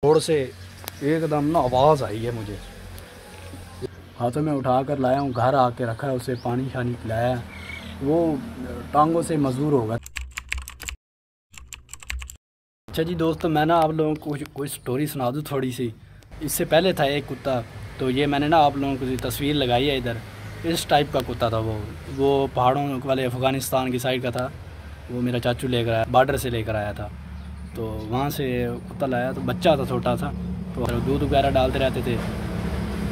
Road से एकदम ना आवाज़ आई है मुझे, हाथों में उठा कर लाया हूँ, घर आके रखा है, उसे पानी शानी पिलाया, वो टांगों से मजबूर होगा। अच्छा जी दोस्तों, मैं ना आप लोगों को कोई स्टोरी सुना दूँ थोड़ी सी। इससे पहले था एक कुत्ता, तो ये मैंने ना आप लोगों को तस्वीर लगाई है इधर, इस टाइप का कुत्ता था वो पहाड़ों वाले अफ़गानिस्तान की साइड का था। वो मेरा चाचू लेकर आया, बॉर्डर से लेकर आया था, तो वहाँ से कुत्ता लाया, तो बच्चा था छोटा सा, तो दूध वगैरह डालते रहते थे,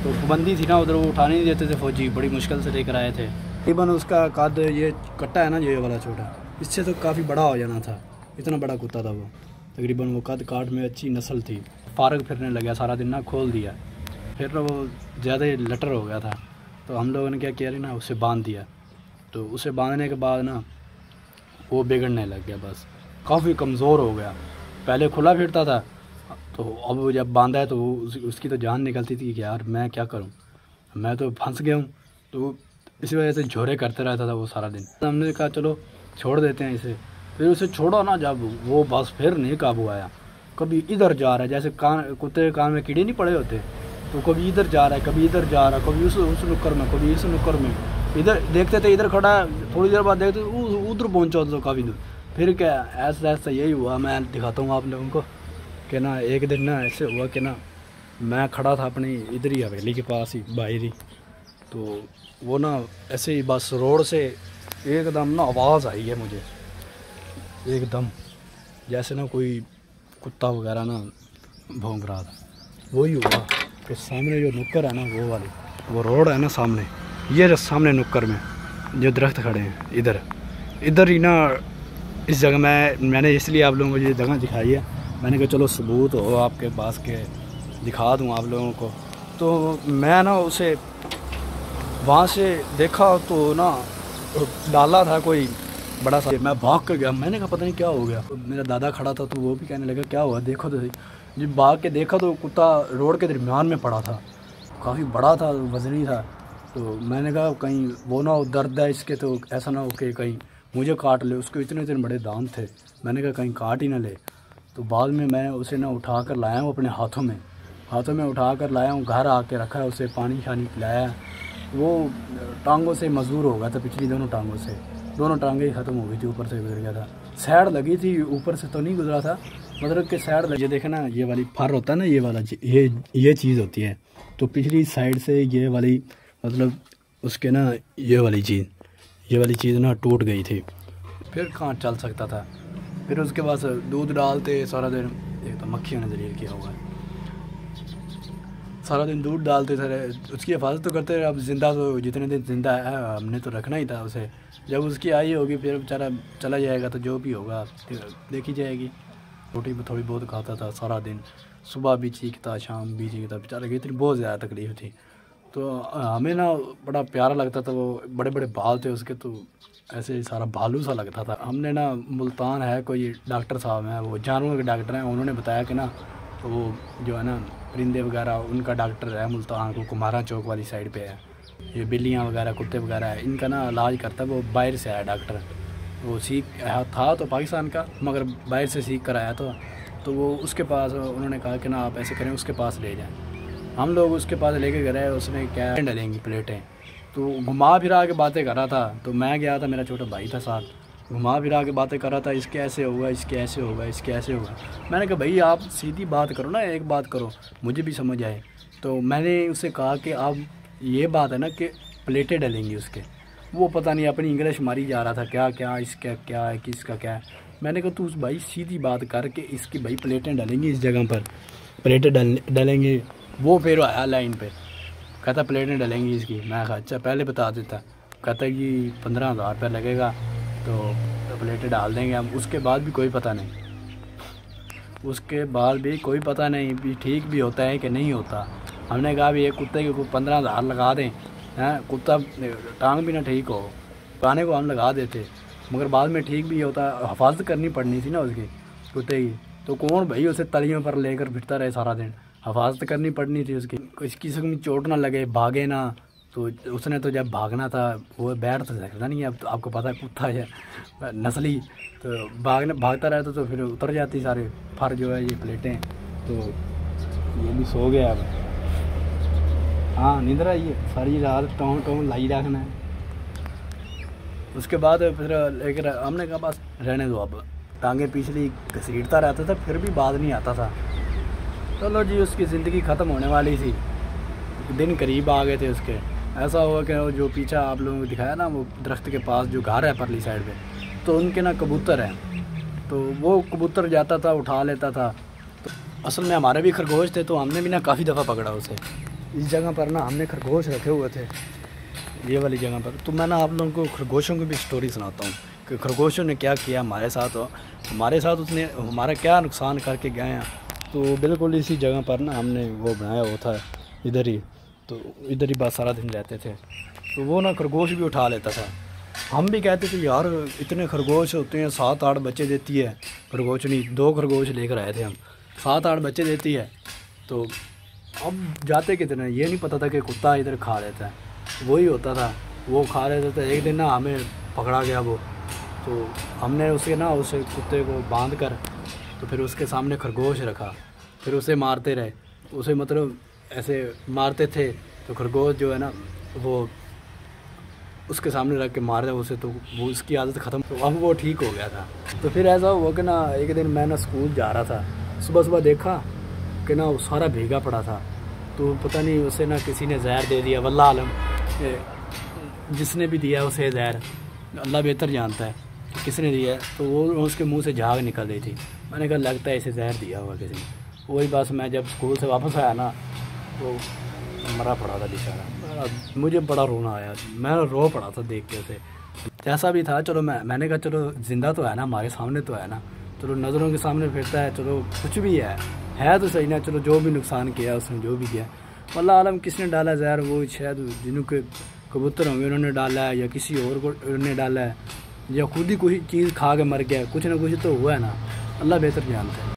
तो पाबंदी थी ना उधर, वो उठाने नहीं देते थे फौजी, बड़ी मुश्किल से लेकर आए थे। तकरीबन उसका कद, ये कट्टा है ना ये वाला छोटा, इससे तो काफ़ी बड़ा हो जाना था, इतना बड़ा कुत्ता था वो। तकरीबन वो कद काट में अच्छी नस्ल थी। फारग फिरने लगा सारा दिन ना, खोल दिया, फिर ना वो ज़्यादा लटर हो गया था, तो हम लोगों ने क्या किया ना, उसे बांध दिया। तो उसे बांधने के बाद ना वो बिगड़ने लग गया, बस काफ़ी कमज़ोर हो गया। पहले खुला फिरता था, तो अब जब बांधा है तो उसकी तो जान निकलती थी कि यार मैं क्या करूं, मैं तो फंस गया हूं। तो इसी वजह से झोरे करते रहता था वो सारा दिन। हमने कहा चलो छोड़ देते हैं इसे। फिर उसे छोड़ा ना जब, वो बस फिर नहीं काबू आया। कभी इधर जा रहा है, जैसे कुत्ते के कान में कीड़े नहीं पड़े होते, तो कभी इधर जा रहा है, कभी इधर जा रहा है, कभी उस नुक्कर में, कभी इस नुक्कर में। इधर देखते थे इधर खड़ा है, थोड़ी देर बाद देखते उधर पहुँचा तो काफ़ी दूर। फिर क्या ऐसा ऐसा यही हुआ, मैं दिखाता हूँ आप लोगों को कि ना एक दिन ना ऐसे हुआ कि ना मैं खड़ा था अपनी इधर ही हवेली के पास ही बाहर ही, तो वो ना ऐसे ही बस रोड से एकदम ना आवाज़ आई है मुझे, एकदम जैसे ना कोई कुत्ता वगैरह ना भौंक रहा था। वही हुआ कि सामने जो नुक्कर है ना, वो वाली वो रोड है ना सामने, ये जो सामने नुक्कर में जो दरख्त खड़े हैं, इधर ही ना इस जगह मैंने इसलिए आप लोगों को ये जगह दिखाई है। मैंने कहा चलो सबूत हो आपके पास के, दिखा दूँ आप लोगों को। तो मैं ना उसे वहाँ से देखा तो ना डाला था कोई बड़ा सा, मैं भाग कर गया। मैंने कहा पता नहीं क्या हो गया। तो मेरा दादा खड़ा था, तो वो भी कहने लगा क्या हुआ देखो तो सही। जब भाग के देखा तो कुत्ता रोड के दरमियान में पड़ा था, काफ़ी बड़ा था, वजनी था। तो मैंने कहा कहीं वो ना दर्द है इसके, तो ऐसा ना हो कि कहीं मुझे काट ले। उसके इतने इतने बड़े दांत थे, मैंने कहा कहीं काट ही ना ले। तो बाद में मैं उसे ना उठा कर लाया हूँ अपने हाथों में उठा कर लाया हूँ, घर आके रखा है, उसे पानी शानी पिलाया। वो टांगों से मजबूर हो गया था, पिछली दोनों टांगों से, दोनों टांगें ही ख़त्म हो गई थी, ऊपर से गुजर गया था। सैड लगी थी, ऊपर से तो नहीं गुजरा था, मतलब कि सैड लगी। ये देखे ना, ये वाली फर होता है ना, ये वाला ये चीज़ होती है, तो पिछली साइड से ये वाली मतलब उसके ना ये वाली चीज़ ना टूट गई थी, फिर कहाँ चल सकता था। फिर उसके बाद दूध डालते सारा दिन, एक तो मक्खियों ने जलील किया हुआ है, सारा दिन दूध डालते थे, उसकी हिफाजत तो करते रहे। अब ज़िंदा तो जितने दिन ज़िंदा है हमने तो रखना ही था उसे। जब उसकी आई होगी फिर बेचारा चला जाएगा, तो जो भी होगा देखी जाएगी। रोटी भी थोड़ी बहुत खाता था सारा दिन, सुबह भी चीखता, शाम भी चीखता, बेचारे की इतनी बहुत ज़्यादा तकलीफ़ थी। तो हमें ना बड़ा प्यारा लगता था, वो बड़े बड़े बाल थे उसके, तो ऐसे ही सारा भालू सा लगता था। हमने ना मुल्तान है कोई डॉक्टर साहब हैं, वो जानवरों के डॉक्टर हैं, उन्होंने बताया कि ना वो जो है ना परिंदे वगैरह, उनका डॉक्टर है मुल्तान को, कुमारा चौक वाली साइड पे है। ये बिल्लियाँ वगैरह, कुत्ते वगैरह है, इनका ना इलाज करता है, वो बाहर से आया डॉक्टर। वो सीख था तो पाकिस्तान का, मगर बाहर से सीख कर आया तो वो उसके पास, उन्होंने कहा कि ना आप ऐसे करें, उसके पास ले जाएँ। हम लोग उसके पास लेके गए, उसने क्या डलेंगी प्लेटें, तो घुमा फिरा के बातें कर रहा था। तो मैं गया था, मेरा छोटा भाई था साथ, घुमा फिरा के बातें कर रहा था, इसके ऐसे होगा, इसके ऐसे होगा, इसके ऐसे होगा। मैंने कहा भाई आप सीधी बात करो ना, एक बात करो, मुझे भी समझ आए। तो मैंने उससे कहा कि आप ये बात है ना कि प्लेटें डलेंगी उसके। वो पता नहीं अपनी इंग्लिश मारी जा रहा था, क्या क्या इसका क्या है, किसका क्या है। मैंने कहा तू भाई सीधी बात करके इसकी भाई प्लेटें डलेंगी, इस जगह पर प्लेटें डलेंगी। वो फिर आया लाइन पे, कहता प्लेटें डलेंगी इसकी। मैं कहा अच्छा पहले बता देता। कहता कि 15,000 रुपये लगेगा, तो प्लेटें डाल देंगे हम। उसके बाद भी कोई पता नहीं, उसके बाद भी कोई पता नहीं भी ठीक भी होता है कि नहीं होता। हमने कहा भी एक कुत्ते के 15,000 लगा दें, हैं कुत्ता टांग भी ना ठीक हो, पाने को हम लगा देते, मगर बाद में ठीक भी होता। हिफाजत करनी पड़नी थी ना उसकी कुत्ते की, तो कौन भाई उसे तलियों पर लेकर फिरता रहे सारा दिन, हिफाजत करनी पड़नी थी उसकी, किसी को चोट ना लगे, भागे ना। तो उसने तो जब भागना था वो बैठ तो सकता नहीं है, अब तो आपको पता है कुत्ता है नस्ली, तो भागता रहता तो फिर उतर जाती सारे फर जो है ये प्लेटें। तो ये भी सो गया अब। हाँ नींद आई है, सारी रात टों टों लाई रखना है। उसके बाद फिर लेकर हमने कहा बस रहने दो, अब टांगे पिछली घसीटता रहता था फिर भी बात नहीं आता था। चलो जी, उसकी ज़िंदगी ख़त्म होने वाली थी, दिन करीब आ गए थे उसके। ऐसा हुआ कि वो जो पीछा आप लोगों को दिखाया ना, वो दरख्त के पास जो घर है परली साइड पे, तो उनके ना कबूतर हैं, तो वो कबूतर जाता था उठा लेता था। तो असल में हमारे भी खरगोश थे, तो हमने भी ना काफ़ी दफ़ा पकड़ा उसे। इस जगह पर ना हमने खरगोश रखे हुए थे, ये वाली जगह पर। तो मैं ना आप लोगों को खरगोशों की भी स्टोरी सुनाता हूँ कि खरगोशों ने क्या किया हमारे साथ उसने हमारा क्या नुकसान करके गए हैं। तो बिल्कुल इसी जगह पर ना हमने वो बनाया हुआ था, इधर ही, तो इधर ही बस सारा दिन रहते थे। तो वो ना खरगोश भी उठा लेता था। हम भी कहते थे यार इतने खरगोश होते हैं, 7-8 बच्चे देती है खरगोश, नहीं 2 खरगोश लेकर आए थे हम, 7-8 बच्चे देती है। तो अब जाते कितने ये नहीं पता था कि कुत्ता इधर खा लेता है, वही होता था, वो खा लेता था। एक दिन ना हमें पकड़ा गया वो, तो हमने उसे कुत्ते को बांध कर, तो फिर उसके सामने खरगोश रखा, फिर उसे मारते रहे। उसे मतलब ऐसे मारते थे तो खरगोश जो है ना वो उसके सामने रख के मार दे उसे, तो वो उसकी आदत ख़त्म, तो अब वो ठीक हो गया था। तो फिर ऐसा हुआ कि ना एक दिन मैं ना स्कूल जा रहा था, सुबह देखा कि ना वो सारा भीगा पड़ा था। तो पता नहीं उसे ना किसी ने जहर दे दिया, वल्लाह आलम जिसने भी दिया उसे जहर, अल्लाह बेहतर जानता है कि किसने दिया है। तो वो उसके मुंह से झाग निकल रही थी। मैंने कहा लगता है इसे जहर दिया हुआ किसी ने। वही बस मैं जब स्कूल से वापस आया ना, तो मरा पड़ा था बेचारा। मुझे बड़ा रोना आया, मैं रो पड़ा था देख के उसे। जैसा भी था चलो मैंने कहा चलो ज़िंदा तो है ना, हमारे सामने तो है ना, चलो नज़रों के सामने फिरता है, चलो कुछ भी है तो सही ना, चलो जो भी नुकसान किया उसने जो भी किया, वल्लाह आलम किसने डाला जहर, वो शायद जिनके कबूतर होंगे उन्होंने डाला है, या किसी और को उन्होंने डाला है, या खुद ही कोई चीज़ खा के मर गया। कुछ ना कुछ तो हुआ है ना, अल्लाह बेहतर जानता है।